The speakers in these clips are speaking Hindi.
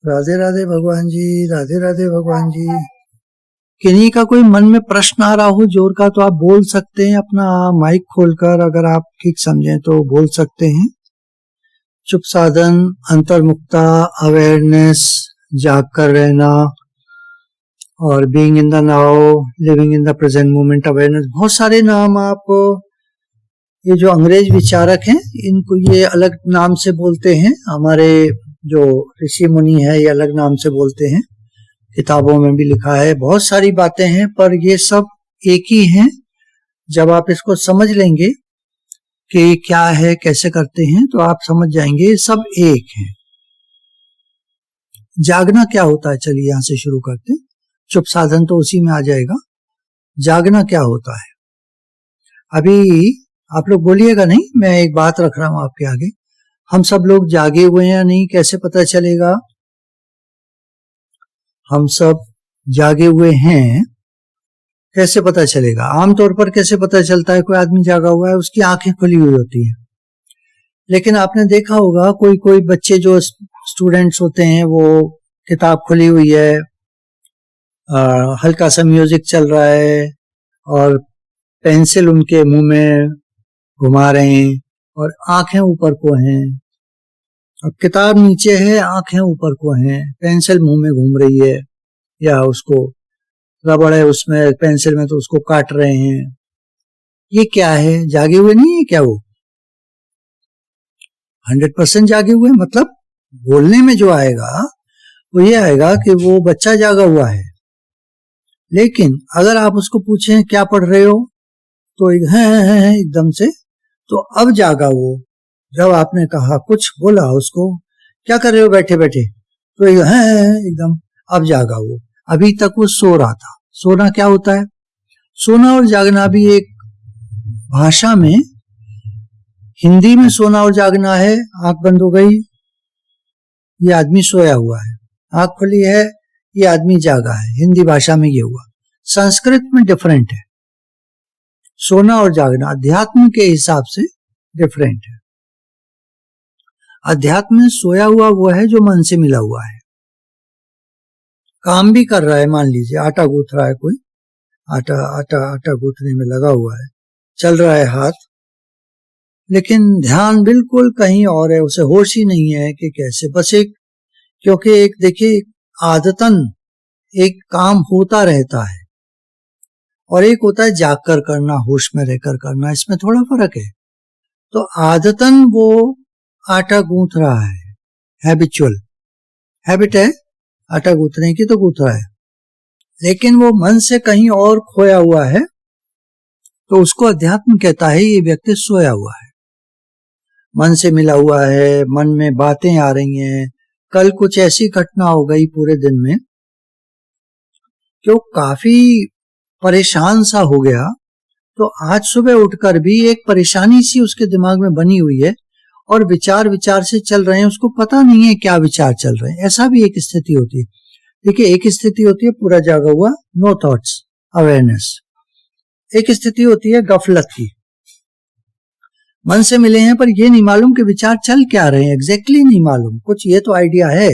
राधे राधे भगवान जी, राधे राधे भगवान जी। किन्हीं का कोई मन में प्रश्न आ रहा हो जोर का तो आप बोल सकते हैं, अपना माइक खोलकर, अगर आप ठीक समझें तो बोल सकते हैं। चुप साधन, अंतर्मुक्ता, अवेयरनेस, जाग कर रहना और being in the now, living in the present moment, awareness, बहुत सारे नाम आप, ये जो अंग्रेज विचारक हैं इनको ये अलग नाम से बोलते हैं, हमारे जो ऋषि मुनि है ये अलग नाम से बोलते हैं, किताबों में भी लिखा है, बहुत सारी बातें हैं, पर ये सब एक ही हैं। जब आप इसको समझ लेंगे कि क्या है, कैसे करते हैं, तो आप समझ जाएंगे ये सब एक है। जागना क्या होता है, चलिए यहां से शुरू करते हैं। चुप साधन तो उसी में आ जाएगा। जागना क्या होता है, अभी आप लोग बोलिएगा नहीं, मैं एक बात रख रहा हूं आपके आगे। हम सब लोग जागे हुए हैं या नहीं, कैसे पता चलेगा? हम सब जागे हुए हैं, कैसे पता चलेगा? आमतौर पर कैसे पता चलता है कोई आदमी जागा हुआ है? उसकी आंखें खुली हुई होती हैं। लेकिन आपने देखा होगा कोई कोई बच्चे जो स्टूडेंट्स होते हैं, वो किताब खुली हुई है, हल्का सा म्यूजिक चल रहा है और पेंसिल उनके मुंह में घुमा रहे हैं और आंखें ऊपर को हैं। अब किताब नीचे है, आंखें ऊपर को हैं, पेंसिल मुंह में घूम रही है, या उसको रबड़ है उसमें पेंसिल में तो उसको काट रहे हैं। ये क्या है? जागे हुए नहीं है क्या वो? 100% जागे हुए। मतलब बोलने में जो आएगा वो ये आएगा कि वो बच्चा जागा हुआ है। लेकिन अगर आप उसको पूछें क्या पढ़ रहे हो, तो है एकदम से, तो अब जागा वो। जब आपने कहा कुछ बोला उसको, क्या कर रहे हो बैठे बैठे, तो है एकदम, अब जागा वो। अभी तक वो सो रहा था। सोना क्या होता है? सोना और जागना भी एक भाषा में, हिंदी में सोना और जागना है, आंख बंद हो गई, ये आदमी सोया हुआ है, आंख खुली है, ये आदमी जागा है, हिंदी भाषा में ये हुआ। संस्कृत में डिफरेंट है, सोना और जागना अध्यात्म के हिसाब से डिफरेंट है। अध्यात्म में सोया हुआ वो है जो मन से मिला हुआ है, काम भी कर रहा है। मान लीजिए आटा गूंथ रहा है कोई, आटा गूंथने में लगा हुआ है, चल रहा है हाथ, लेकिन ध्यान बिल्कुल कहीं और है, उसे होश ही नहीं है कि कैसे, बस एक, क्योंकि एक देखिए आदतन एक काम होता रहता है और एक होता है जाग कर करना, होश में रहकर करना, इसमें थोड़ा फर्क है। तो आदतन वो आटा गूंथ रहा है, हैबिचुअल हैबिट है आटा गूंथने की, तो गूंथ रहा है, लेकिन वो मन से कहीं और खोया हुआ है, तो उसको अध्यात्म कहता है ये व्यक्ति सोया हुआ है, मन से मिला हुआ है, मन में बातें आ रही हैं। कल कुछ ऐसी घटना हो गई पूरे दिन में कि वो काफी परेशान सा हो गया, तो आज सुबह उठकर भी एक परेशानी सी उसके दिमाग में बनी हुई है और विचार से चल रहे हैं, उसको पता नहीं है क्या विचार चल रहे हैं। ऐसा भी एक स्थिति होती है। देखिए, एक स्थिति होती है पूरा जागा हुआ, नो थॉट्स, अवेयरनेस। एक स्थिति होती है गफलत की, मन से मिले हैं पर ये नहीं मालूम कि विचार चल क्या रहे हैं, एग्जैक्टली नहीं मालूम। कुछ ये तो आइडिया है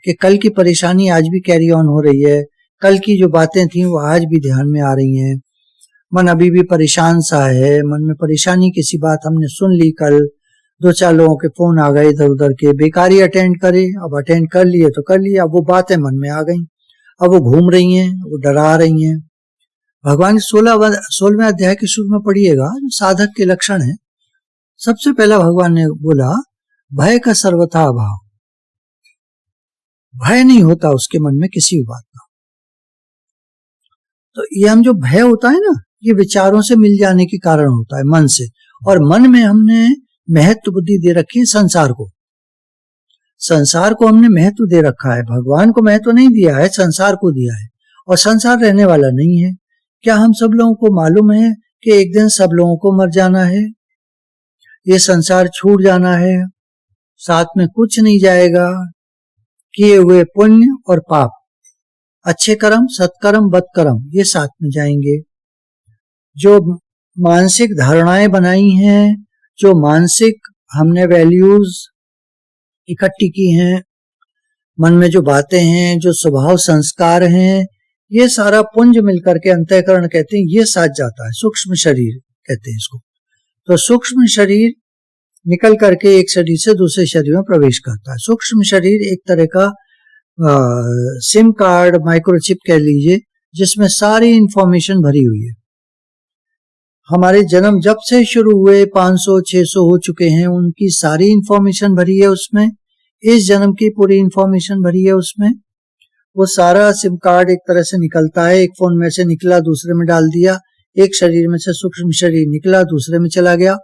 कि कल की परेशानी आज भी कैरी ऑन हो रही है, कल की जो बातें थी वो आज भी ध्यान में आ रही हैं, मन अभी भी परेशान सा है, मन में परेशानी किसी बात हमने सुन ली, कल 2-4 लोगों के फोन आ गए इधर उधर के, बेकारी अटेंड करे, अब अटेंड कर लिए तो कर लिया, अब वो बातें मन में आ गई, अब वो घूम रही हैं, वो डरा रही हैं। भगवान 16वें अध्याय के शुरू में पढ़िएगा, जो साधक के लक्षण है, सबसे पहला भगवान ने बोला भय का सर्वथा अभाव, भय नहीं होता उसके मन में किसी भी बात का। तो ये हम जो भय होता है ना, ये विचारों से मिल जाने के कारण होता है, मन से, और मन में हमने महत्व बुद्धि दे रखी है संसार को, संसार को हमने महत्व दे रखा है, भगवान को महत्व नहीं दिया है, संसार को दिया है, और संसार रहने वाला नहीं है। क्या हम सब लोगों को मालूम है कि एक दिन सब लोगों को मर जाना है, ये संसार छूट जाना है, साथ में कुछ नहीं जाएगा, किए हुए पुण्य और पाप, अच्छे कर्म, सत्कर्म, बदकर्म, ये साथ में जाएंगे। जो मानसिक धारणाएं बनाई हैं, जो मानसिक हमने वैल्यूज इकट्ठी की हैं, मन में जो बातें हैं, जो स्वभाव संस्कार हैं, ये सारा पुंज मिलकर के अंतःकरण कहते हैं, ये साथ जाता है, सूक्ष्म शरीर कहते हैं इसको। तो सूक्ष्म शरीर निकल करके एक शरीर से दूसरे शरीर में प्रवेश करता है। सूक्ष्म शरीर एक तरह का सिम कार्ड, माइक्रोचिप कह लीजिए, जिसमें सारी इंफॉर्मेशन भरी हुई है। हमारे जन्म जब से शुरू हुए 500-600 हो चुके हैं, उनकी सारी इंफॉर्मेशन भरी है उसमें। इस जन्म की पूरी इंफॉर्मेशन भरी है उसमें। वो सारा सिम कार्ड एक तरह से निकलता है, एक फोन में से निकला दूसरे में डाल दिया, एक शरीर में से सूक्ष्म शरीर निकला दूसरे में चला गया।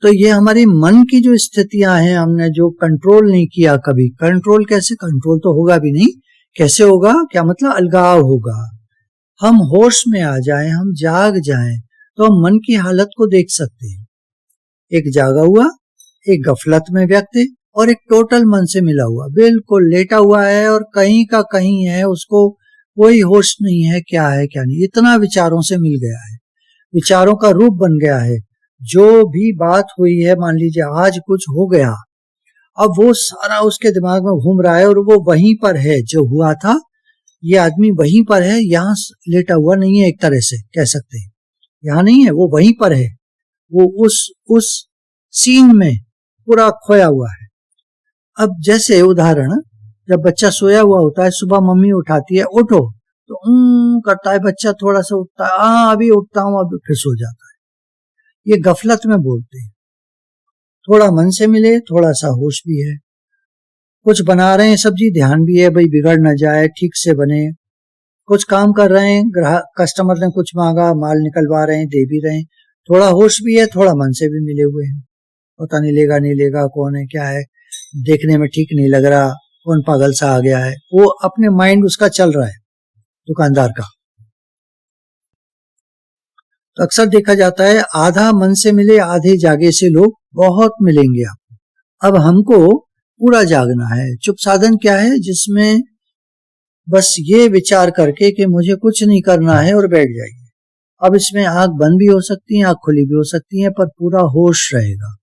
तो ये हमारी मन की जो स्थितियां हैं, हमने जो कंट्रोल नहीं किया कभी। कंट्रोल कैसे? कंट्रोल तो होगा भी नहीं। कैसे होगा? क्या मतलब? अलगाव होगा। हम होश में आ जाएं, हम जाग जाएं, तो हम मन की हालत को देख सकते हैं। एक जागा हुआ, एक गफलत में व्यक्ति, और एक टोटल मन से मिला हुआ, बिल्कुल लेटा हुआ है और कहीं का कहीं है, उसको कोई होश नहीं है क्या है क्या नहीं। इतना विचारों से मिल गया है, विचारों का रूप बन गया है। जो भी बात हुई है, मान लीजिए आज कुछ हो गया, अब वो सारा उसके दिमाग में घूम रहा है और वो वहीं पर है जो हुआ था। ये आदमी वहीं पर है, यहाँ लेटा हुआ नहीं है, एक तरह से कह सकते हैं। यहाँ नहीं है, वो वहीं पर है, वो उस सीन में पूरा खोया हुआ है। अब जैसे उदाहरण, जब बच्चा सोया हुआ होता है, सुबह मम्मी उठाती है, उठो, तो करता है बच्चा, थोड़ा सा उठता है, हाँ अभी उठता हूँ, अभी फिर सो जाता है। ये गफलत में बोलते हैं। थोड़ा मन से मिले, थोड़ा सा होश भी है। कुछ बना रहे हैं सब्जी, ध्यान भी है भाई बिगड़ ना जाए, ठीक से बने। कुछ काम कर रहे हैं, ग्राहक कस्टमर ने कुछ मांगा, माल निकलवा रहे हैं, दे भी रहे हैं। थोड़ा होश भी है, थोड़ा मन से भी मिले हुए हैं। पता नहीं लेगा नहीं लेगा, कौन है क्या है, देखने में ठीक नहीं लग रहा, कौन पागल सा आ गया है, वो अपने माइंड उसका चल रहा है, दुकानदार का। तो अक्सर देखा जाता है, आधा मन से मिले आधे जागे से लोग बहुत मिलेंगे आपको। अब हमको पूरा जागना है। चुप साधन क्या है? जिसमें बस ये विचार करके कि मुझे कुछ नहीं करना है और बैठ जाइए। अब इसमें आंख बंद भी हो सकती है, आंख खुली भी हो सकती है, पर पूरा होश रहेगा।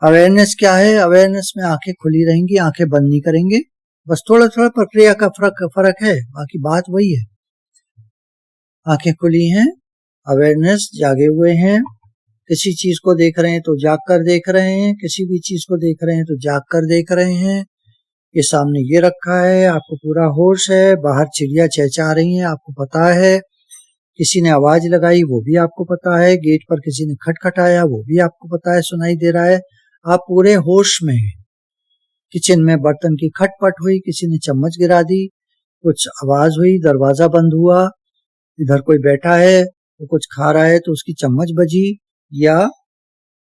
अवेयरनेस क्या है? अवेयरनेस में आंखें खुली रहेंगी, आंखें बंद नहीं करेंगे। बस थोड़ा थोड़ा प्रक्रिया का फर्क है, बाकी बात वही है। आंखें खुली हैं, अवेयरनेस, जागे हुए हैं। किसी चीज को देख रहे हैं तो जाग कर देख रहे हैं, किसी भी चीज को देख रहे हैं तो जाग कर देख रहे हैं। ये सामने ये रखा है, आपको पूरा होश है। बाहर चिड़िया चहचहा रही हैं, आपको पता है। किसी ने आवाज लगाई, वो भी आपको पता है। गेट पर किसी ने खटखटाया, वो भी आपको पता है, सुनाई दे रहा है। आप पूरे होश में हैं। किचन में बर्तन की खटपट हुई, किसी ने चम्मच गिरा दी, कुछ आवाज हुई, दरवाजा बंद हुआ, इधर कोई बैठा है, वो कुछ खा रहा है तो उसकी चम्मच बजी, या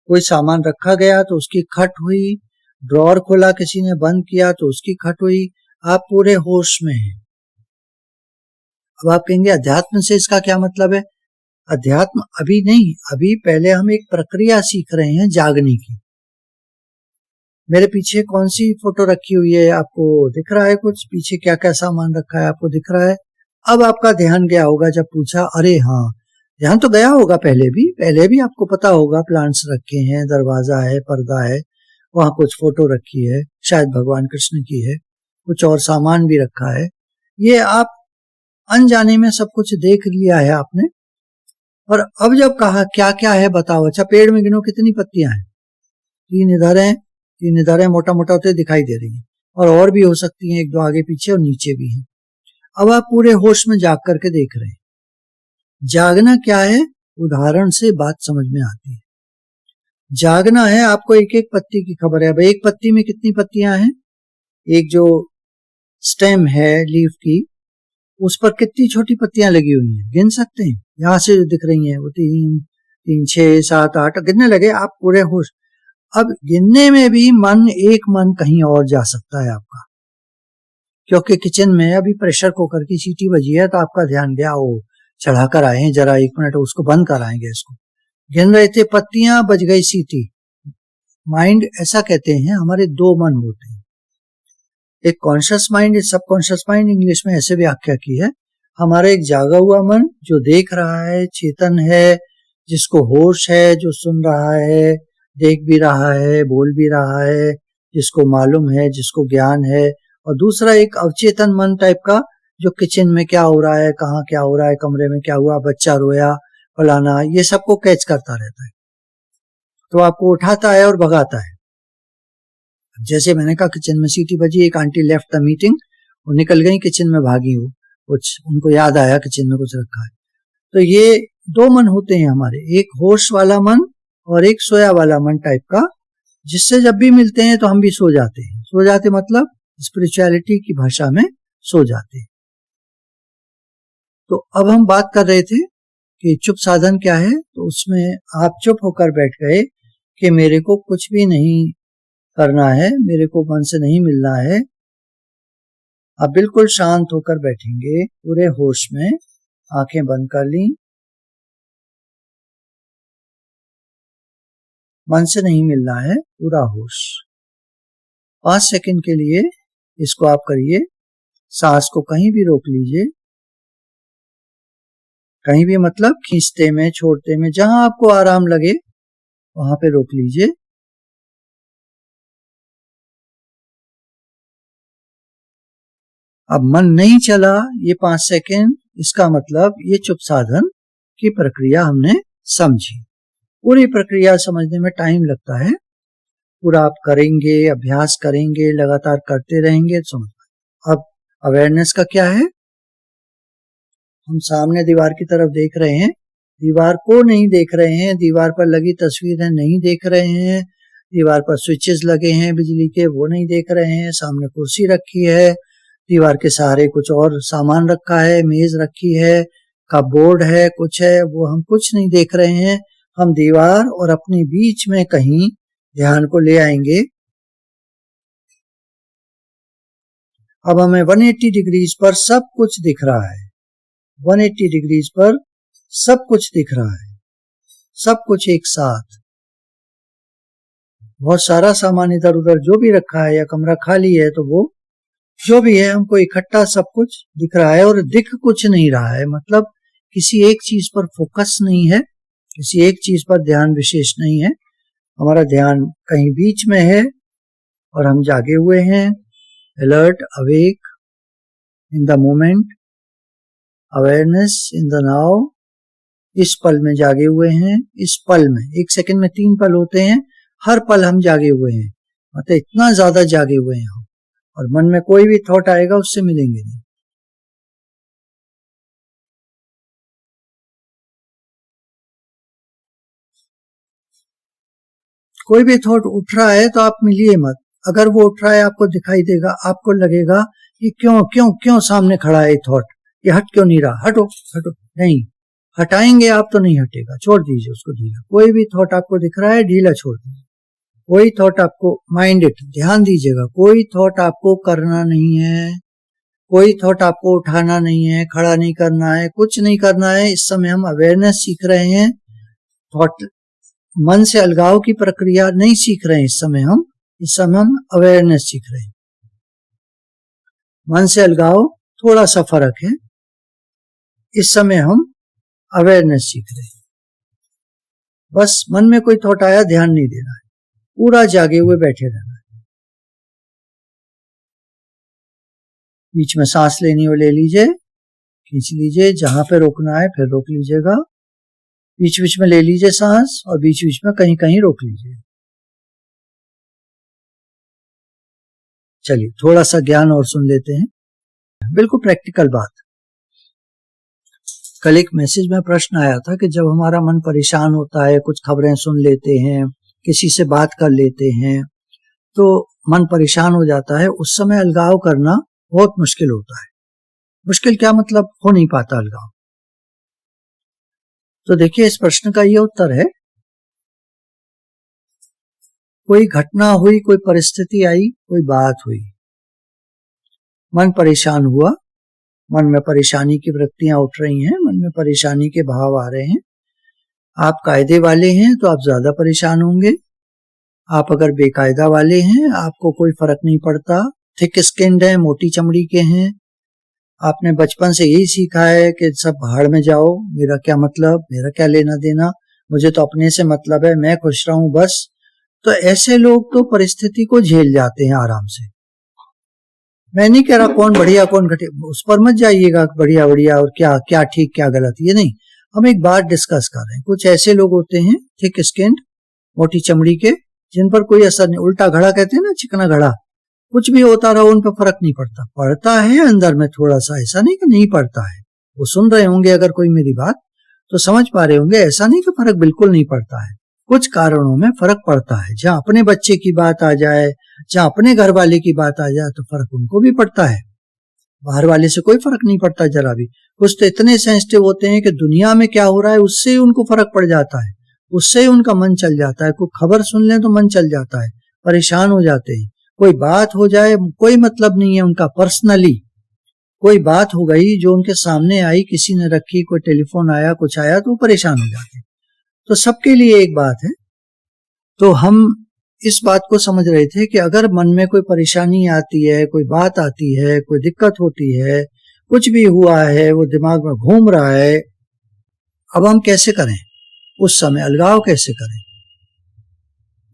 कोई सामान रखा गया तो उसकी खट हुई, ड्रॉर खोला किसी ने बंद किया तो उसकी खट हुई। आप पूरे होश में हैं। अब आप कहेंगे अध्यात्म से इसका क्या मतलब है? अध्यात्म अभी नहीं, अभी पहले हम एक प्रक्रिया सीख रहे हैं जागने की। मेरे पीछे कौन सी फोटो रखी हुई है, आपको दिख रहा है? कुछ पीछे क्या क्या सामान रखा है आपको दिख रहा है? अब आपका ध्यान गया होगा, जब पूछा, अरे हाँ, ध्यान तो गया होगा पहले भी आपको पता होगा, प्लांट्स रखे हैं, दरवाजा है, पर्दा है, वहां कुछ फोटो रखी है, शायद भगवान कृष्ण की है, कुछ और सामान भी रखा है। ये आप अनजाने में सब कुछ देख लिया है आपने। और अब जब कहा क्या क्या है बताओ, अच्छा पेड़ में गिनो कितनी पत्तियां हैं? 3 इधर हैं, 3 इधर हैं, मोटा मोटा होते दिखाई दे रही हैं, और भी हो सकती हैं, 1-2 आगे पीछे और नीचे भी हैं। अब आप पूरे होश में जाग करके देख रहे हैं। जागना क्या है? उदाहरण से बात समझ में आती है। जागना है, आपको एक एक पत्ती की खबर है। अब एक पत्ती में कितनी पत्तियां हैं? एक जो स्टेम है लीफ की, उस पर कितनी छोटी पत्तियां लगी हुई हैं, गिन सकते हैं? यहां से जो दिख रही हैं वो 3, 6, 7, 8 गिनने लगे आप पूरे होश। अब गिनने में भी एक मन कहीं और जा सकता है आपका, क्योंकि किचन में अभी प्रेशर कुकर की सीटी बजी है तो आपका ध्यान गया, वो चढ़ा कर आए हैं, जरा 1 मिनट उसको बंद कराएंगे। इसको गिन रहे थे, पत्तियां, बज गई सीटी। माइंड ऐसा कहते हैं, हमारे 2 मन होते हैं, एक कॉन्शियस माइंड, एक सबकॉन्शियस माइंड, इंग्लिश में ऐसे व्याख्या की है। हमारा एक जागा हुआ मन जो देख रहा है, चेतन है, जिसको होश है, जो सुन रहा है, देख भी रहा है, बोल भी रहा है, जिसको मालूम है, जिसको ज्ञान है, और दूसरा एक अवचेतन मन टाइप का जो किचन में क्या हो रहा है, कहाँ क्या हो रहा है, कमरे में क्या हुआ, बच्चा रोया, फलाना, ये सबको कैच करता रहता है। तो आपको उठाता है और भगाता है। जैसे मैंने कहा किचन में सीटी बजी, एक आंटी लेफ्ट द मीटिंग, वो निकल गई, किचन में भागी, वो कुछ उनको याद आया किचन में कुछ रखा है। तो ये दो मन होते हैं हमारे, एक होश वाला मन और एक सोया वाला मन टाइप का, जिससे जब भी मिलते हैं तो हम भी सो जाते हैं। सो जाते मतलब स्पिरिचुअलिटी की भाषा में सो जाते हैं। तो अब हम बात कर रहे थे कि चुप साधन क्या है, तो उसमें आप चुप होकर बैठ गए कि मेरे को कुछ भी नहीं करना है, मेरे को मन से नहीं मिलना है। आप बिल्कुल शांत होकर बैठेंगे, पूरे होश में, आंखें बंद कर ली, मन से नहीं मिलना है, पूरा होश। 5 सेकंड के लिए इसको आप करिए। सांस को कहीं भी रोक लीजिए, कहीं भी मतलब खींचते में, छोड़ते में, जहां आपको आराम लगे वहां पे रोक लीजिए। अब मन नहीं चला ये 5 सेकंड, इसका मतलब ये चुप साधन की प्रक्रिया हमने समझी। पूरी प्रक्रिया समझने में टाइम लगता है, पूरा आप करेंगे, अभ्यास करेंगे, लगातार करते रहेंगे तो समझ। अब अवेयरनेस का क्या है, हम सामने दीवार की तरफ देख रहे हैं, दीवार को नहीं देख रहे हैं, दीवार पर लगी तस्वीरें नहीं देख रहे हैं, दीवार पर स्विचेस लगे हैं बिजली के, वो नहीं देख रहे हैं, सामने कुर्सी रखी है, दीवार के सहारे कुछ और सामान रखा है, मेज रखी है, कपबोर्ड है, कुछ है, वो हम कुछ नहीं देख रहे हैं। हम दीवार और अपने बीच में कहीं ध्यान को ले आएंगे। अब हमें 180 डिग्रीज पर सब कुछ दिख रहा है, 180 डिग्रीज पर सब कुछ दिख रहा है, सब कुछ एक साथ। बहुत सारा सामान इधर उधर जो भी रखा है, या कमरा खाली है तो वो जो भी है हमको इकट्ठा सब कुछ दिख रहा है, और दिख कुछ नहीं रहा है, मतलब किसी एक चीज पर फोकस नहीं है, किसी एक चीज पर ध्यान विशेष नहीं है। हमारा ध्यान कहीं बीच में है और हम जागे हुए हैं, alert, awake, in the moment, awareness in the now, इस पल में जागे हुए हैं। इस पल में, एक सेकंड में 3 पल होते हैं, हर पल हम जागे हुए हैं, मतलब इतना ज्यादा जागे हुए हैं हम। और मन में कोई भी थॉट आएगा उससे मिलेंगे नहीं। कोई भी थॉट उठ रहा है तो आप मिलिए मत। अगर वो उठ रहा है आपको दिखाई देगा, आपको लगेगा कि क्यों क्यों क्यों सामने खड़ा है थॉट, ये हट क्यों नहीं रहा, हटो हटो, नहीं हटाएंगे आप तो नहीं हटेगा, छोड़ दीजिए उसको ढीला। कोई भी थॉट आपको दिख रहा है ढीला छोड़ दीजिए। कोई थॉट आपको, माइंड इट, ध्यान दीजिएगा, कोई थॉट आपको करना नहीं है, कोई थॉट आपको उठाना नहीं है, खड़ा नहीं करना है, कुछ नहीं करना है। इस समय हम अवेयरनेस सीख रहे हैं, थॉट, मन से अलगाव की प्रक्रिया नहीं सीख रहे हैं। इस समय हम अवेयरनेस सीख रहे हैं। मन से अलगाव थोड़ा सा फर्क है, इस समय हम अवेयरनेस सीख रहे हैं। बस मन में कोई थॉट आया ध्यान नहीं देना है, पूरा जागे हुए बैठे रहना है। बीच में सांस लेनी हो ले लीजिए, खींच लीजिए, जहां पे रोकना है फिर रोक लीजिएगा, बीच बीच में ले लीजिए सांस, और बीच बीच में कहीं कहीं रोक लीजिए। चलिए थोड़ा सा ज्ञान और सुन लेते हैं, बिल्कुल प्रैक्टिकल बात। कल एक मैसेज में प्रश्न आया था कि जब हमारा मन परेशान होता है, कुछ खबरें सुन लेते हैं, किसी से बात कर लेते हैं, तो मन परेशान हो जाता है, उस समय अलगाव करना बहुत मुश्किल होता है। मुश्किल क्या मतलब, हो नहीं पाता अलगाव। तो देखिए इस प्रश्न का ये उत्तर है, कोई घटना हुई, कोई परिस्थिति आई, कोई बात हुई, मन परेशान हुआ, मन में परेशानी की वृत्तियां उठ रही हैं, मन में परेशानी के भाव आ रहे हैं। आप कायदे वाले हैं तो आप ज्यादा परेशान होंगे, आप अगर बेकायदा वाले हैं आपको कोई फर्क नहीं पड़ता, थिक स्किन्ड है, मोटी चमड़ी के हैं, आपने बचपन से यही सीखा है कि सब भाड़ में जाओ, मेरा क्या मतलब, मेरा क्या लेना देना, मुझे तो अपने से मतलब है, मैं खुश रहूं बस। तो ऐसे लोग तो परिस्थिति को झेल जाते हैं आराम से। मैं नहीं कह रहा कौन बढ़िया कौन घटिया, उस पर मत जाइएगा बढ़िया बढ़िया और क्या क्या ठीक क्या गलत, ये नहीं। हम एक बात डिस्कस कर रहे हैं। कुछ ऐसे लोग होते हैं थिक स्किन्ड, मोटी चमड़ी के, जिन पर कोई असर नहीं, उल्टा घड़ा कहते हैं ना, चिकना घड़ा, कुछ भी होता रहा उन पर फर्क नहीं पड़ता। पड़ता है अंदर में थोड़ा सा, ऐसा नहीं कि नहीं पड़ता है। वो सुन रहे होंगे अगर कोई मेरी बात तो समझ पा रहे होंगे, ऐसा नहीं कि फर्क बिल्कुल नहीं पड़ता है। कुछ कारणों में फर्क पड़ता है। जहां अपने बच्चे की बात आ जाए, जहां अपने घर वाले की बात आ जाए तो फर्क उनको भी पड़ता है, बाहर वाले से कोई फर्क नहीं पड़ता जरा भी। कुछ तो इतने सेंसिटिव होते हैं कि दुनिया में क्या हो रहा है उससे ही उनको फर्क पड़ जाता है, उससे ही उनका मन चल जाता है। कोई खबर सुन ले तो मन चल जाता है, परेशान हो जाते हैं। कोई बात हो जाए, कोई मतलब नहीं है उनका, पर्सनली कोई बात हो गई जो उनके सामने आई, किसी ने रखी, कोई टेलीफोन आया, कुछ आया, तो परेशान हो जाते हैं। तो सबके लिए एक बात है। तो हम इस बात को समझ रहे थे कि अगर मन में कोई परेशानी आती है, कोई बात आती है, कोई दिक्कत होती है, कुछ भी हुआ है, वो दिमाग में घूम रहा है, अब हम कैसे करें, उस समय अलगाव कैसे करें।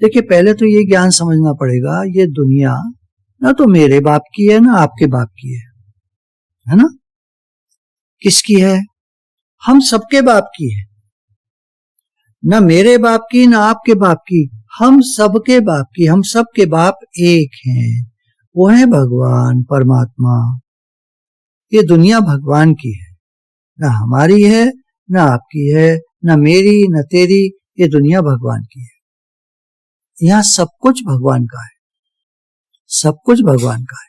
देखिए पहले तो ये ज्ञान समझना पड़ेगा, ये दुनिया ना तो मेरे बाप की है ना आपके बाप की है ना? किसकी है? हम सबके बाप की है। ना मेरे बाप की ना आपके बाप की, हम सबके बाप की। हम सबके बाप एक हैं, वो है भगवान परमात्मा। ये दुनिया भगवान की है, ना हमारी है, ना आपकी है, ना मेरी, ना तेरी। ये दुनिया भगवान की है। यहां सब कुछ भगवान का है, सब कुछ भगवान का है।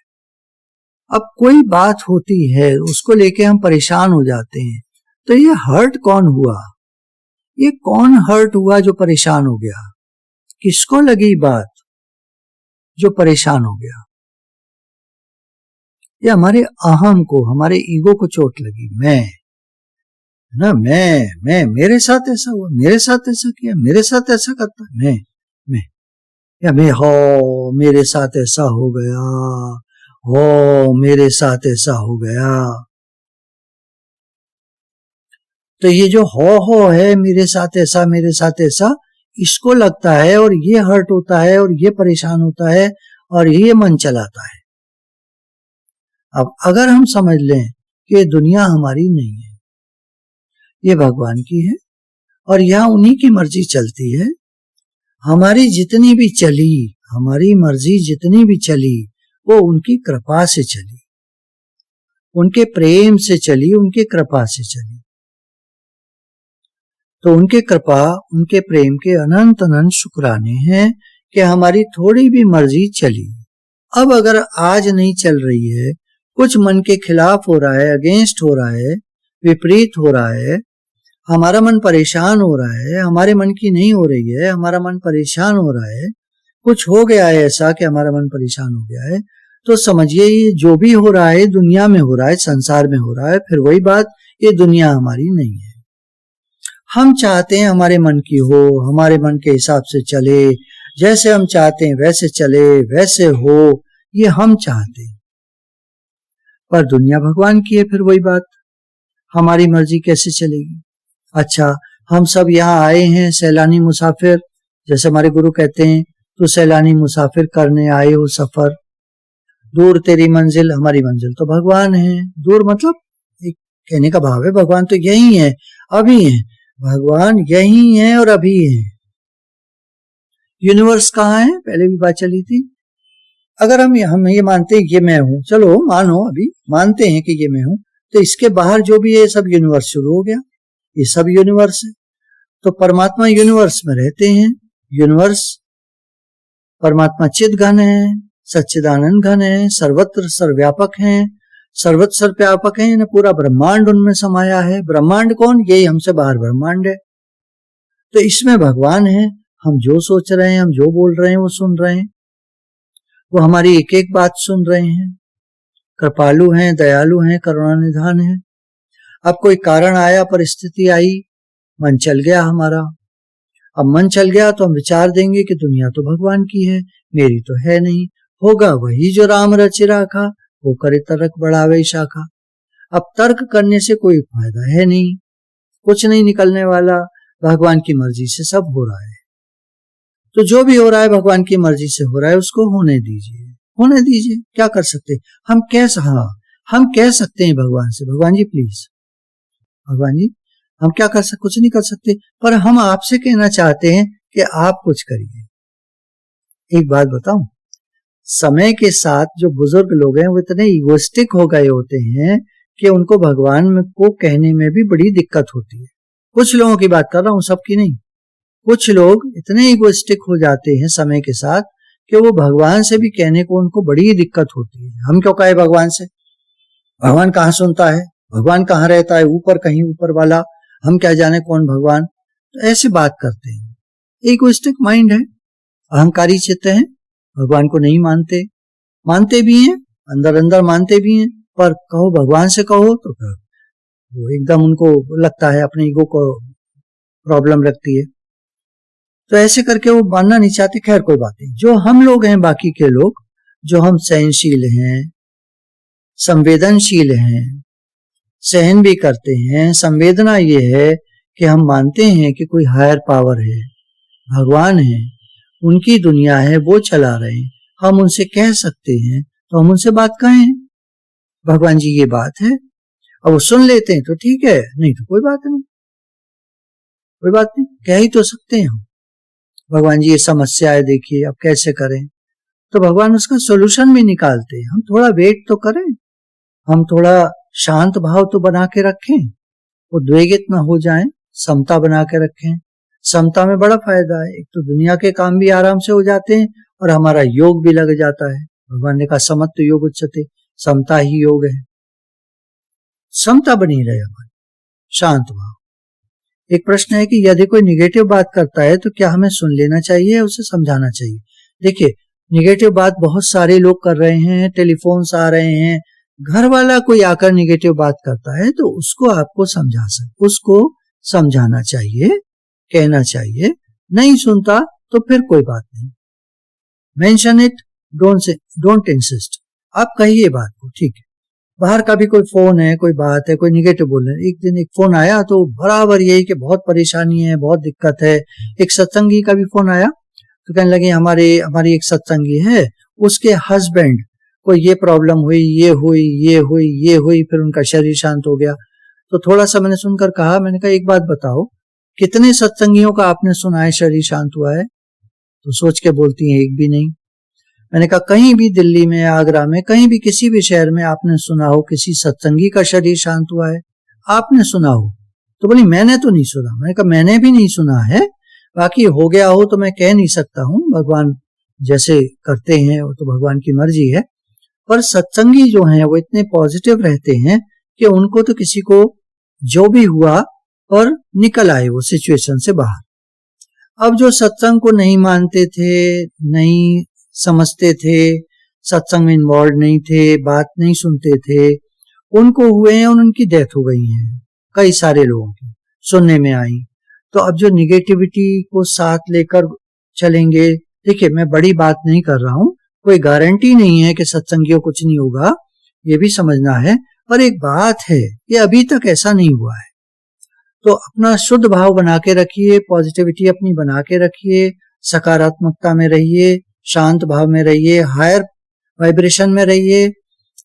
अब कोई बात होती है उसको लेके हम परेशान हो जाते हैं, तो ये हर्ट कौन हुआ? ये कौन हर्ट हुआ जो परेशान हो गया? किसको लगी बात जो परेशान हो गया? ये हमारे अहम को, हमारे ईगो को चोट लगी। मैं ना, मैं मेरे साथ ऐसा हुआ, मेरे साथ ऐसा किया, मेरे साथ ऐसा करता, मैं या मैं, हो मेरे साथ ऐसा हो गया, हो मेरे साथ ऐसा हो गया। तो ये जो हो है, मेरे साथ ऐसा, मेरे साथ ऐसा, इसको लगता है और ये हर्ट होता है और ये परेशान होता है और ये मन चलाता है। अब अगर हम समझ लें कि ये दुनिया हमारी नहीं है, ये भगवान की है और यहां उन्हीं की मर्जी चलती है। हमारी जितनी भी चली, हमारी मर्जी जितनी भी चली, वो उनकी कृपा से चली, उनके प्रेम से चली, उनकी कृपा से चली। तो उनके कृपा, उनके प्रेम के अनंत अनंत शुक्राने हैं कि हमारी थोड़ी भी मर्जी चली। अब अगर आज नहीं चल रही है, कुछ मन के खिलाफ हो रहा है, अगेंस्ट हो रहा है, विपरीत हो रहा है, हमारा मन परेशान हो रहा है, हमारे मन की नहीं हो रही है, हमारा मन परेशान हो रहा है, कुछ हो गया है ऐसा कि हमारा मन परेशान हो गया है, तो समझिए ये जो भी हो रहा है दुनिया में हो रहा है, संसार में हो रहा है। फिर वही बात, ये दुनिया हमारी नहीं है। हम चाहते हैं हमारे मन की हो, हमारे मन के हिसाब से चले, जैसे हम चाहते हैं वैसे चले, वैसे हो, ये हम चाहते हैं। पर दुनिया भगवान की है, फिर वही बात, हमारी मर्जी कैसे चलेगी? अच्छा, हम सब यहाँ आए हैं सैलानी मुसाफिर, जैसे हमारे गुरु कहते हैं, तो सैलानी मुसाफिर करने आए हो सफर, दूर तेरी मंजिल, हमारी मंजिल तो भगवान है। दूर मतलब एक कहने का भाव है, भगवान तो यही है, अभी है, भगवान यही है और अभी है। यूनिवर्स कहाँ है, पहले भी बात चली थी। अगर हम ये मानते हैं ये मैं हूं, चलो मानो अभी मानते हैं कि ये मैं हूं, तो इसके बाहर जो भी है सब यूनिवर्स शुरू हो गया, ये सब यूनिवर्स है। तो परमात्मा यूनिवर्स में रहते हैं, यूनिवर्स परमात्मा चिद घन है, सच्चिदानंद घन है, सर्वत्र सर्वव्यापक है, सर्वत्र सर्वव्यापक है, ना पूरा ब्रह्मांड उनमें समाया है। ब्रह्मांड कौन? यही हमसे बाहर ब्रह्मांड है। तो इसमें भगवान है, हम जो सोच रहे हैं, हम जो बोल रहे हैं वो सुन रहे हैं, वो हमारी एक एक बात सुन रहे हैं, कृपालु हैं, दयालु हैं, करुणानिधान हैं। अब कोई कारण आया, परिस्थिति आई, मन चल गया हमारा। अब मन चल गया तो हम विचार देंगे कि दुनिया तो भगवान की है, मेरी तो है नहीं। होगा वही जो राम रचि राखा, वो करे तर्क बढ़ावे शाखा। अब तर्क करने से कोई फायदा है नहीं, कुछ नहीं निकलने वाला, भगवान की मर्जी से सब हो रहा है। तो जो भी हो रहा है भगवान की मर्जी से हो रहा है, उसको होने दीजिए, होने दीजिए। क्या कर सकते हैं हम? हम कह सकते हैं भगवान से, भगवान जी प्लीज, भगवान जी हम क्या कर सकते? कुछ नहीं कर सकते, पर हम आपसे कहना चाहते हैं कि आप कुछ करिए। एक बात बताऊं, समय के साथ जो बुजुर्ग लोग हैं वो इतने इगोइस्टिक हो गए होते हैं कि उनको भगवान को कहने में भी बड़ी दिक्कत होती है। कुछ लोगों की बात कर रहा हूं, सबकी नहीं। कुछ लोग इतने इगोइस्टिक हो जाते हैं समय के साथ कि वो भगवान से भी कहने को उनको बड़ी दिक्कत होती है। हम क्यों कहे भगवान से? भगवान कहाँ सुनता है? भगवान कहाँ रहता है? ऊपर, कहीं ऊपर वाला, हम क्या जाने कौन भगवान। तो ऐसे बात करते हैं। इगोइस्टिक माइंड है, अहंकारी चित्त है, भगवान को नहीं मानते, मानते भी हैं, अंदर अंदर मानते भी हैं, पर कहो भगवान से कहो तो फिर वो एकदम उनको लगता है अपने ईगो को प्रॉब्लम लगती है, तो ऐसे करके वो मानना नहीं चाहते। खैर कोई बात नहीं। जो हम लोग हैं, बाकी के लोग, जो हम सहनशील हैं, संवेदनशील हैं, सहन भी करते हैं, संवेदना ये है कि हम मानते हैं कि कोई हायर पावर है, भगवान है, उनकी दुनिया है, वो चला रहे हैं, हम उनसे कह सकते हैं, तो हम उनसे बात कहें, भगवान जी ये बात है। अब वो सुन लेते हैं तो ठीक है, नहीं तो कोई बात नहीं, कोई बात नहीं, कह ही तो सकते हैं हम, भगवान जी ये समस्या है, देखिए अब कैसे करें। तो भगवान उसका सोल्यूशन भी निकालते हैं। हम थोड़ा वेट तो करें, हम थोड़ा शांत भाव तो बना के रखें, उद्वेगित न हो जाएं, समता बना के रखें। समता में बड़ा फायदा है, एक तो दुनिया के काम भी आराम से हो जाते हैं और हमारा योग भी लग जाता है। भगवान ने कहा समत्व योग उच्चते, समता ही योग है। समता बनी रहे हमारी, शांत भाव। एक प्रश्न है कि यदि कोई निगेटिव बात करता है तो क्या हमें सुन लेना चाहिए या उसे समझाना चाहिए? देखिए, निगेटिव बात बहुत सारे लोग कर रहे हैं, टेलीफोन्स आ रहे हैं, घर वाला कोई आकर निगेटिव बात करता है तो उसको आपको उसको समझाना चाहिए, कहना चाहिए। नहीं सुनता तो फिर कोई बात नहीं, मेंशन इट, डोंट इंसिस्ट, आप कहिए बात को, ठीक है। बाहर का भी कोई फोन है, कोई बात है, कोई निगेटिव बोल रहे हैं। एक दिन एक फोन आया तो बराबर यही कि बहुत परेशानी है, बहुत दिक्कत है। एक सत्संगी का भी फोन आया तो कहने लगे हमारी एक सत्संगी है, उसके हस्बैंड को ये प्रॉब्लम हुई, ये हुई, फिर उनका शरीर शांत हो गया। तो थोड़ा सा मैंने सुनकर कहा, मैंने कहा एक बात बताओ, कितने सत्संगियों का आपने सुना है शरीर शांत हुआ है? तो सोच के बोलती है एक भी नहीं। मैंने कहा कहीं भी दिल्ली में, आगरा में, कहीं भी किसी भी शहर में आपने सुना हो किसी सत्संगी का शरीर शांत हुआ है? आपने सुना हो? तो बोली मैंने तो नहीं सुना। मैंने कहा मैंने भी नहीं सुना है, बाकी हो गया हो तो मैं कह नहीं सकता हूं, भगवान जैसे करते हैं वो तो भगवान की मर्जी है। पर सत्संगी जो हैं वो इतने पॉजिटिव रहते हैं कि उनको तो किसी को जो भी हुआ और निकल आए वो सिचुएशन से बाहर। अब जो सत्संग को नहीं मानते थे, नहीं समझते थे, सत्संग में इन्वॉल्व नहीं थे, बात नहीं सुनते थे, उनको हुए हैं और उनकी डेथ हो गई है, कई सारे लोगों की सुनने में आई। तो अब जो निगेटिविटी को साथ लेकर चलेंगे, देखिए मैं बड़ी बात नहीं कर रहा हूं, कोई गारंटी नहीं है कि सत्संगियों कुछ नहीं होगा, ये भी समझना है। पर एक बात है कि अभी तक ऐसा नहीं हुआ है, तो अपना शुद्ध भाव बना के रखिए, पॉजिटिविटी अपनी बना के रखिए, सकारात्मकता में रहिए, शांत भाव में रहिए, हायर वाइब्रेशन में रहिए।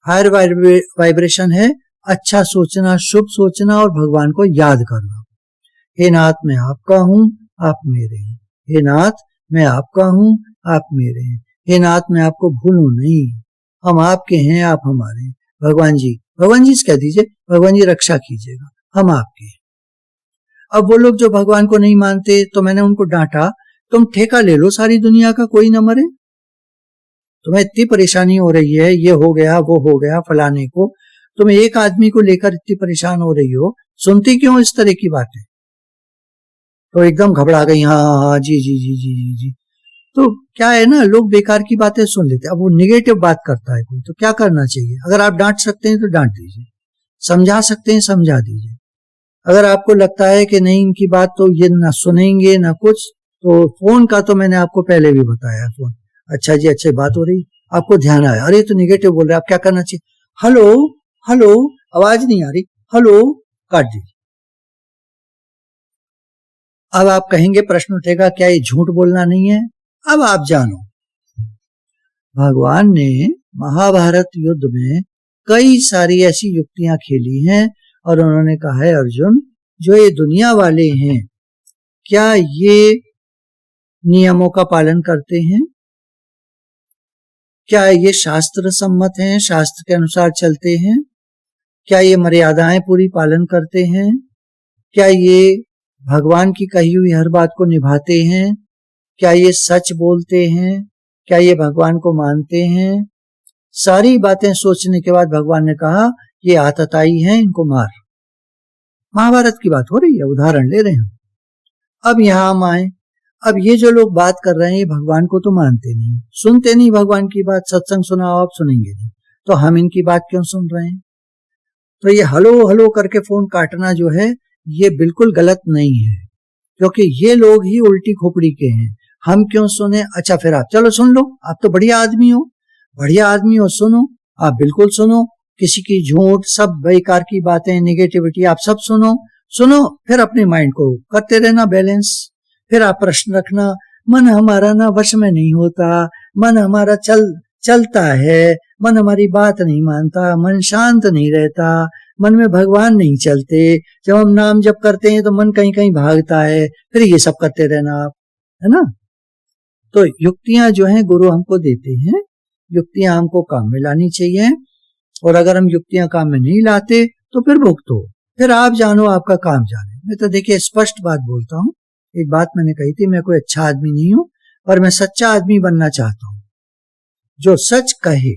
हायर वाइब्रेशन है अच्छा सोचना, शुभ सोचना और भगवान को याद करना। हे नाथ मैं आपका हूं, आप मेरे हैं। हे नाथ मैं आपका हूं, आप मेरे हैं। हे नाथ मैं आपको भूलूं नहीं, हम आपके हैं, आप हमारे हैं। भगवान जी कह दीजिए, भगवान जी रक्षा कीजिएगा, हम आपके हैं। अब वो लोग जो भगवान को नहीं मानते, तो मैंने उनको डांटा, तुम ठेका ले लो सारी दुनिया का, कोई न मरे। तुम्हें इतनी परेशानी हो रही है, ये हो गया, वो हो गया, फलाने को, तुम एक आदमी को लेकर इतनी परेशान हो रही हो, सुनती क्यों इस तरह की बातें? तो एकदम घबरा गई, हाँ जी जी जी जी जी जी। तो क्या है ना, लोग बेकार की बातें सुन लेते। अब वो निगेटिव बात करता है कोई, तो क्या करना चाहिए? अगर आप डांट सकते हैं तो डांट दीजिए, समझा सकते हैं समझा दीजिए। अगर आपको लगता है कि नहीं इनकी बात तो ये ना सुनेंगे ना कुछ, तो फोन का तो मैंने आपको पहले भी बताया, फोन अच्छा जी अच्छी बात हो रही, आपको ध्यान आया, अरे तो निगेटिव बोल रहे, आप क्या करना चाहिए? हेलो हेलो, आवाज नहीं आ रही, हेलो, काट दीजिए। अब आप कहेंगे, प्रश्न उठेगा क्या ये झूठ बोलना नहीं है? अब आप जानो, भगवान ने महाभारत युद्ध में कई सारी ऐसी युक्तियां खेली हैं और उन्होंने कहा है, अर्जुन, जो ये दुनिया वाले हैं, क्या ये नियमों का पालन करते हैं? क्या ये शास्त्र सम्मत हैं, शास्त्र के अनुसार चलते हैं? क्या ये मर्यादाएं पूरी पालन करते हैं? क्या ये भगवान की कही हुई हर बात को निभाते हैं? क्या ये सच बोलते हैं? क्या ये भगवान को मानते हैं? सारी बातें सोचने के बाद भगवान ने कहा, ये आतताई हैं, इनको मार। महाभारत की बात हो रही है, उदाहरण ले रहे हैं। अब यहां हम आए, अब ये जो लोग बात कर रहे हैं, ये भगवान को तो मानते नहीं, सुनते नहीं भगवान की बात। सत्संग सुनाओ, आप सुनेंगे नहीं, तो हम इनकी बात क्यों सुन रहे हैं? तो ये हलो हलो करके फोन काटना जो है, ये बिल्कुल गलत नहीं है, क्योंकि ये लोग ही उल्टी खोपड़ी के हैं। हम क्यों सुने? अच्छा, फिर आप चलो सुन लो, आप तो बढ़िया आदमी हो, बढ़िया आदमी हो, सुनो, आप बिल्कुल सुनो। किसी की झूठ, सब बेकार की बातें, निगेटिविटी, आप सब सुनो, फिर अपने माइंड को करते रहना बैलेंस। फिर आप प्रश्न रखना, मन हमारा ना वश में नहीं होता, मन हमारा चलता है, मन हमारी बात नहीं मानता, मन शांत नहीं रहता, मन में भगवान नहीं चलते, जब हम नाम जप करते हैं तो मन कहीं कहीं भागता है। फिर ये सब करते रहना आप, है ना? तो युक्तियां जो हैं गुरु हमको देते हैं, युक्तियां हमको काम में लानी चाहिए, और अगर हम युक्तियां काम में नहीं लाते तो फिर भुगतो, फिर आप जानो, आपका काम जाने। मैं तो देखिए स्पष्ट बात बोलता हूँ। एक बात मैंने कही थी, मैं कोई अच्छा आदमी नहीं हूं, पर मैं सच्चा आदमी बनना चाहता हूं, जो सच कहे।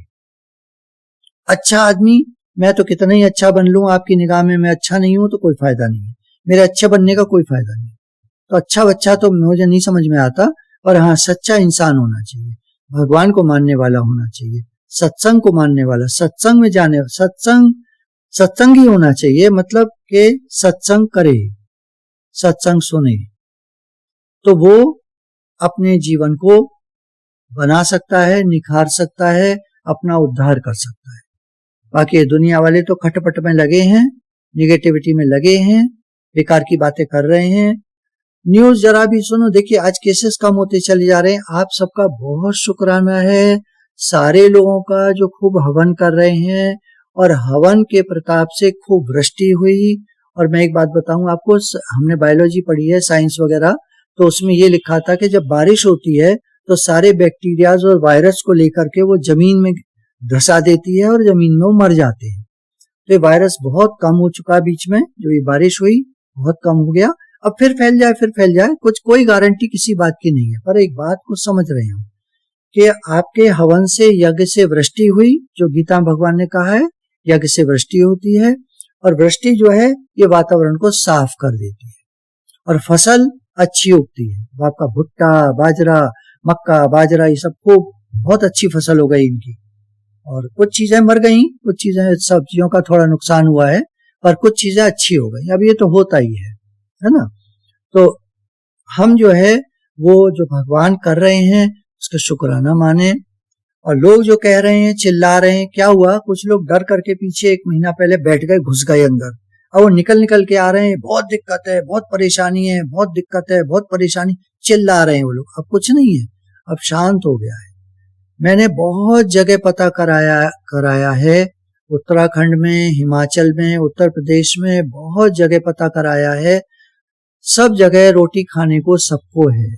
अच्छा आदमी, मैं तो कितना ही अच्छा बन लूं, आपकी निगाह में मैं अच्छा नहीं हूं तो कोई फायदा नहीं है, मेरे अच्छे बनने का कोई फायदा नहीं। तो अच्छा बच्चा तो मुझे नहीं समझ में आता, और हाँ, सच्चा इंसान होना चाहिए, भगवान को मानने वाला होना चाहिए, सत्संग को मानने वाला, सत्संग में जाने, सत्संगी होना चाहिए, मतलब कि सत्संग करे, सत्संग सुने, तो वो अपने जीवन को बना सकता है, निखार सकता है, अपना उद्धार कर सकता है। बाकी दुनिया वाले तो खटपट में लगे हैं, निगेटिविटी में लगे हैं, बेकार की बातें कर रहे हैं। न्यूज जरा भी सुनो, देखिए आज केसेस कम होते चले जा रहे हैं। आप सबका बहुत शुक्राना है, सारे लोगों का जो खूब हवन कर रहे हैं, और हवन के प्रताप से खूब वृष्टि हुई। और मैं एक बात बताऊं आपको, हमने बायोलॉजी पढ़ी है, साइंस वगैरह, तो उसमें ये लिखा था कि जब बारिश होती है तो सारे बैक्टीरियाज और वायरस को लेकर के वो जमीन में धसा देती है और जमीन में वो मर जाते हैं। तो ये वायरस बहुत कम हो चुका है बीच में, जो ये बारिश हुई बहुत कम हो गया। अब फिर फैल जाए, कुछ कोई गारंटी किसी बात की नहीं है, पर एक बात को समझ रहे हैं कि आपके हवन से, यज्ञ से वृष्टि हुई, जो गीता भगवान ने कहा है, यज्ञ से वृष्टि होती है, और वृष्टि जो है ये वातावरण को साफ कर देती है, और फसल अच्छी उगती है। आपका भुट्टा, बाजरा, मक्का, बाजरा, ये सब खूब बहुत अच्छी फसल हो गई इनकी। और कुछ चीजें मर गई, कुछ चीजें, सब्जियों का थोड़ा नुकसान हुआ है, पर कुछ चीजें अच्छी हो गई। अब ये तो होता ही है ना? तो हम जो है वो जो भगवान कर रहे हैं उसका शुक्राना माने। और लोग जो कह रहे हैं, चिल्ला रहे हैं, क्या हुआ? कुछ लोग डर करके पीछे 1 महीना पहले बैठ गए, घुस गए अंदर, अब वो निकल के आ रहे हैं, बहुत दिक्कत है, बहुत परेशानी है, बहुत दिक्कत है, बहुत परेशानी, चिल्ला रहे हैं वो लोग। अब कुछ नहीं है, अब शांत हो गया है। मैंने बहुत जगह पता कराया है, उत्तराखंड में, हिमाचल में, उत्तर प्रदेश में, बहुत जगह पता कराया है, सब जगह रोटी खाने को सबको है।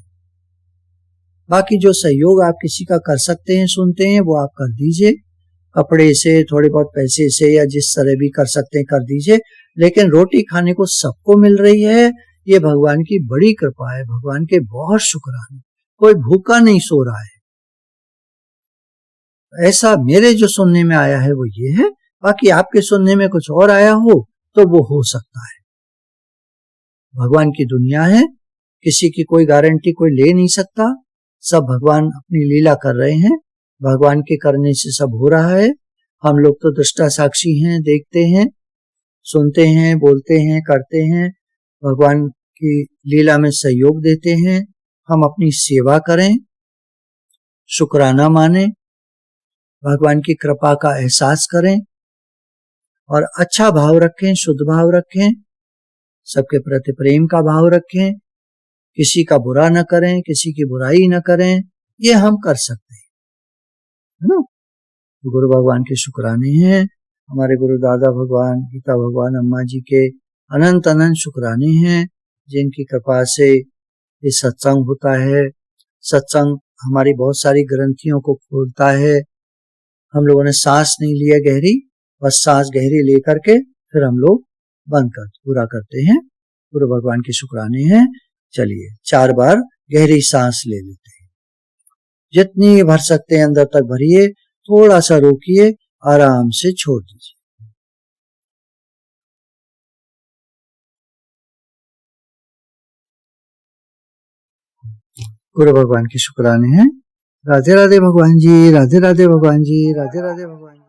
बाकी जो सहयोग आप किसी का कर सकते हैं, सुनते हैं, वो आप कर दीजिए, कपड़े से, थोड़े बहुत पैसे से, या जिस तरह भी कर सकते हैं कर दीजिए, लेकिन रोटी खाने को सबको मिल रही है, ये भगवान की बड़ी कृपा है, भगवान के बहुत शुक्राने। कोई भूखा नहीं सो रहा है, ऐसा मेरे जो सुनने में आया है वो ये है। बाकी आपके सुनने में कुछ और आया हो तो वो हो सकता है। भगवान की दुनिया है, किसी की कोई गारंटी कोई ले नहीं सकता, सब भगवान अपनी लीला कर रहे हैं, भगवान के करने से सब हो रहा है। हम लोग तो दृष्टा साक्षी हैं, देखते हैं, सुनते हैं, बोलते हैं, करते हैं, भगवान की लीला में सहयोग देते हैं। हम अपनी सेवा करें, शुक्राना माने, भगवान की कृपा का एहसास करें, और अच्छा भाव रखें, शुद्ध भाव रखें, सबके प्रति प्रेम का भाव रखें, किसी का बुरा न करें, किसी की बुराई न करें, ये हम कर सकते हैं, है ना। तो गुरु भगवान के शुक्राने हैं, हमारे गुरु दादा भगवान, गीता भगवान, अम्मा जी के अनंत अनंत शुक्राने हैं, जिनकी कृपा से ये सत्संग होता है। सत्संग हमारी बहुत सारी ग्रंथियों को खोलता है। हम लोगों ने सांस नहीं लिया गहरी, बस सांस गहरी लेकर के फिर हम लोग बंद कर पूरा करते हैं। गुरु भगवान के शुक्राने हैं। चलिए 4 बार गहरी सांस ले लेते हैं, जितनी भर सकते हैं अंदर तक भरिए, थोड़ा सा रोकिए, आराम से छोड़ दीजिए। गुरु भगवान के शुक्राने हैं। राधे राधे भगवान जी, राधे राधे भगवान जी, राधे राधे भगवान जी।